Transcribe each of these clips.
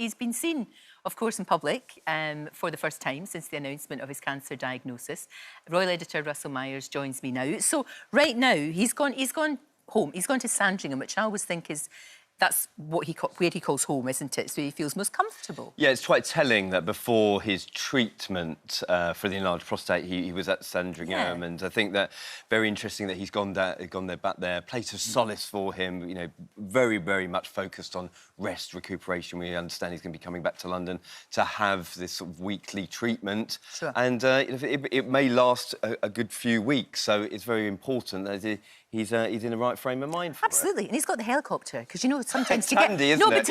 he's been seen, of course, in public for the first time since the announcement of his cancer diagnosis. Royal editor Russell Myers joins me now. So right now he's gone home. He's gone to Sandringham, which I always think is. That's what where he calls home, isn't it? So he feels most comfortable. Yeah, it's quite telling that before his treatment for the enlarged prostate, he was at Sandringham, and I think that very interesting that he's gone there back there. Place of solace for him, you know, very, very much focused on rest, recuperation. We understand he's going to be coming back to London to have this sort of weekly treatment, and it may last a good few weeks. So it's very important that he's in the right frame of mind for Absolutely, and he's got the helicopter, because, you know, sometimes to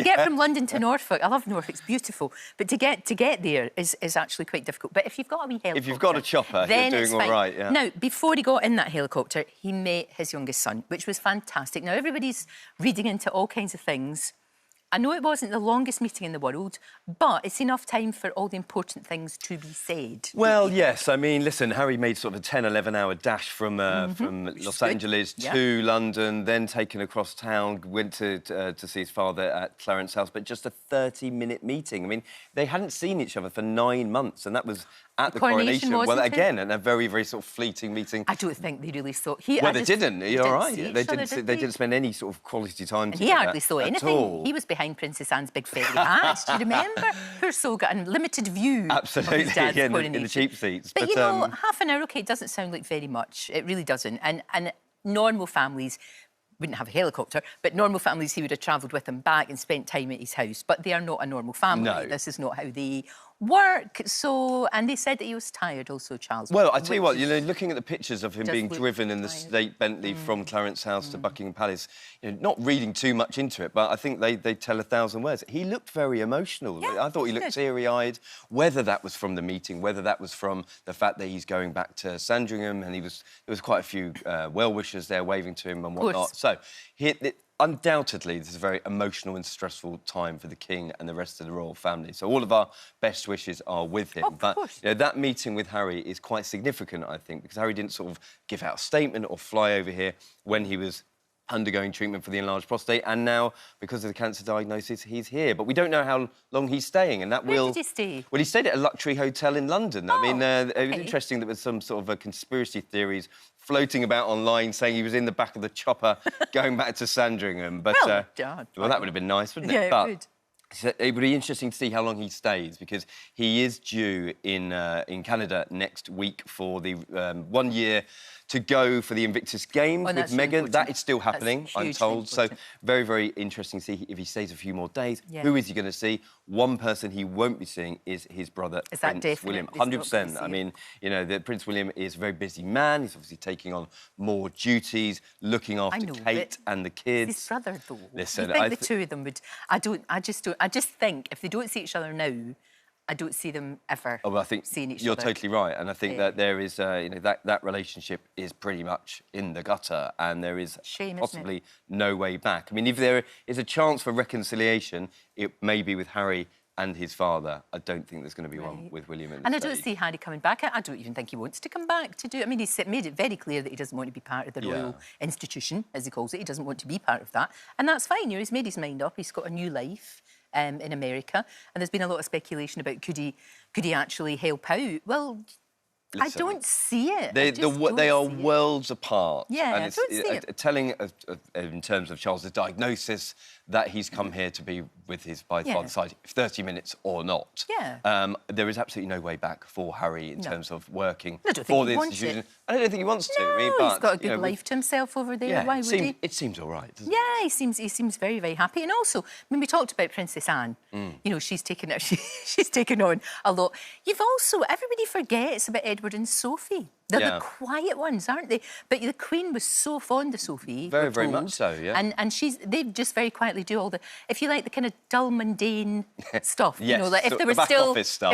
get from London to Norfolk, I love Norfolk, it's beautiful, but to get there is actually quite difficult. But if you've got a wee helicopter... If you've got a chopper, then you're doing all right, yeah. Now, before he got in that helicopter, he met his youngest son, which was fantastic. Now, everybody's reading into all kinds of things. I know it wasn't the longest meeting in the world, but it's enough time for all the important things to be said. Well, yes. I mean, listen, Harry made sort of a 10, 11-hour dash from Los Angeles to London, then taken across town, went to see his father at Clarence House, but just a 30-minute meeting. I mean, they hadn't seen each other for 9 months, and that was at the coronation. Well, again, and a very, very sort of fleeting meeting. I don't think they really saw... They didn't. You're right. They didn't spend any sort of quality time together. He hardly saw anything. He was behind Princess Anne's big fairy hat. Do you remember? Poor soul got a limited view. Absolutely, in the cheap seats. But you know, half an hour, OK, it doesn't sound like very much. It really doesn't. And normal families wouldn't have a helicopter, but normal families, he would have travelled with him back and spent time at his house. But they are not a normal family. No. This is not how they work. So, and they said that he was tired also, Charles. Well, I tell you what, you know, looking at the pictures of him being driven in the state Bentley from Clarence House to Buckingham Palace, you know, not reading too much into it, but I think they tell 1,000 words. He looked very emotional. Yeah, I thought he looked teary-eyed, whether that was from the meeting, whether that was from the fact that he's going back to Sandringham, and there was quite a few well-wishers there waving to him and whatnot. So undoubtedly, this is a very emotional and stressful time for the King and the rest of the royal family. So all of our best wishes are with him. But you know, that meeting with Harry is quite significant, I think, because Harry didn't sort of give out a statement or fly over here when he was undergoing treatment for the enlarged prostate, and now, because of the cancer diagnosis, he's here. But we don't know how long he's staying, and that Where did he stay? Well, he stayed at a luxury hotel in London. I mean, it was interesting that there was some sort of conspiracy theories floating about online saying he was in the back of the chopper going back to Sandringham. But, well, that would have been nice, wouldn't it? Yeah, it would. It would be interesting to see how long he stays, because he is due in Canada next week for the 1 year to go for the Invictus Games with Meghan. That is still happening, I'm told. So very, very interesting to see if he stays a few more days. Yeah. Who is he going to see? One person he won't be seeing is his brother, Prince William. 100%. I mean, you know, Prince William is a very busy man. He's obviously taking on more duties, looking after Kate and the kids. His brother, though. Listen, I think the two of them would... I just think if they don't see each other now, I don't see them ever seeing each other. You're totally right, and I think that there is, you know, that relationship is pretty much in the gutter, and there is possibly no way back. I mean, if there is a chance for reconciliation, it may be with Harry and his father. I don't think there's going to be one with William. And I don't see Harry coming back. I don't even think he wants to come back to do it. I mean, he's made it very clear that he doesn't want to be part of the royal institution, as he calls it. He doesn't want to be part of that, and that's fine. You know, he's made his mind up. He's got a new life in America, and there's been a lot of speculation about could he actually help out? Well, listen, I don't see it. They are worlds apart. Yeah, and I don't see it. Telling in terms of Charles's diagnosis that he's come here to be with his father's side, 30 minutes or not. Yeah. There is absolutely no way back for Harry in terms of working for the institution. I don't think he wants to. No, I mean, but, he's got a good life to himself over there. Yeah, why would he? It seems all right, doesn't it? Yeah, he seems very, very happy. And also, when we talked about Princess Anne, you know, she's taken on a lot. Everybody forgets about Edward and Sophie. They're the quiet ones, aren't they? But the Queen was so fond of Sophie. Very, very much so, yeah. And they just very quietly do all the, if you like, the kind of dull, mundane stuff. Yes, you know, like if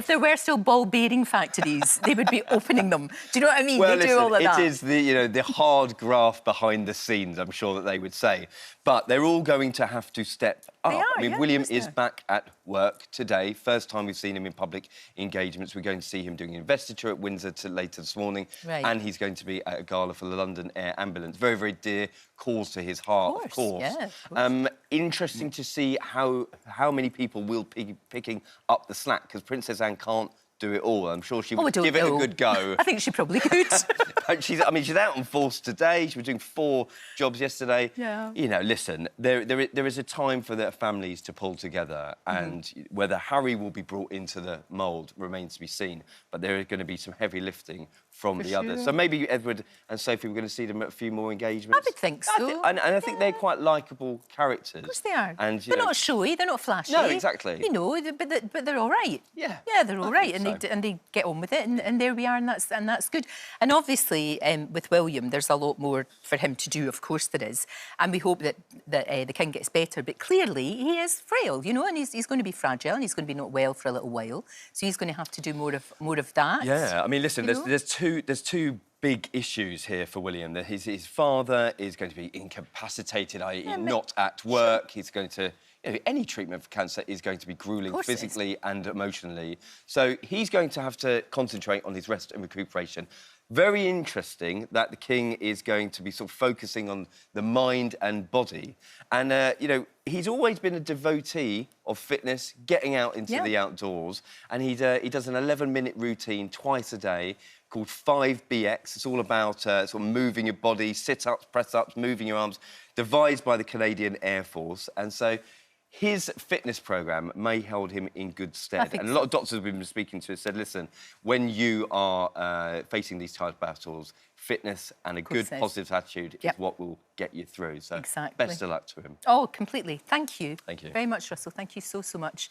there were still ball bearing factories, they would be opening them. Do you know what I mean? Well, they do all of that. It is the hard graft behind the scenes, I'm sure that they would say. But they're all going to have to step up. I mean, William is back at work today. First time we've seen him in public engagements. We're going to see him doing investiture at Windsor later this morning. Right. and he's going to be at a gala for the London Air Ambulance. Very, very dear cause to his heart, of course. Yeah, of course. Interesting to see how many people will be picking up the slack, because Princess Anne can't do it all. I'm sure she would give it a good go. I think she probably could. She's out on force today. She was doing 4 jobs yesterday. Yeah. You know, listen, there is a time for their families to pull together, and whether Harry will be brought into the mould remains to be seen. But there is going to be some heavy lifting from the others. So maybe Edward and Sophie, we're going to see them at a few more engagements. I would think so. And I think they're quite likeable characters. Of course they are. And, they're not showy, they're not flashy. No, exactly. You know, but they're all right. Yeah. Yeah, they're all right, so. and they get on with it, and there we are, and that's good. And obviously, with William, there's a lot more for him to do. Of course, there is, and we hope that the king gets better. But clearly, he is frail, you know, and he's going to be fragile, and he's going to be not well for a little while. So he's going to have to do more of that. Yeah, I mean, listen, there's two big issues here for William. That his father is going to be incapacitated, i.e. not at work. He's going to... any treatment for cancer is going to be gruelling physically and emotionally. So he's going to have to concentrate on his rest and recuperation. Very interesting that the king is going to be sort of focusing on the mind and body. And, you know, he's always been a devotee of fitness, getting out into the outdoors. And he does an 11-minute routine twice a day called 5BX. It's all about sort of moving your body, sit-ups, press-ups, moving your arms, devised by the Canadian Air Force. And so his fitness programme may hold him in good stead. And a lot of doctors we've been speaking to have said, listen, when you are facing these type of battles, fitness and a good positive attitude is what will get you through. So best of luck to him. Oh, completely. Thank you. Thank you. Very much, Russell. Thank you so much.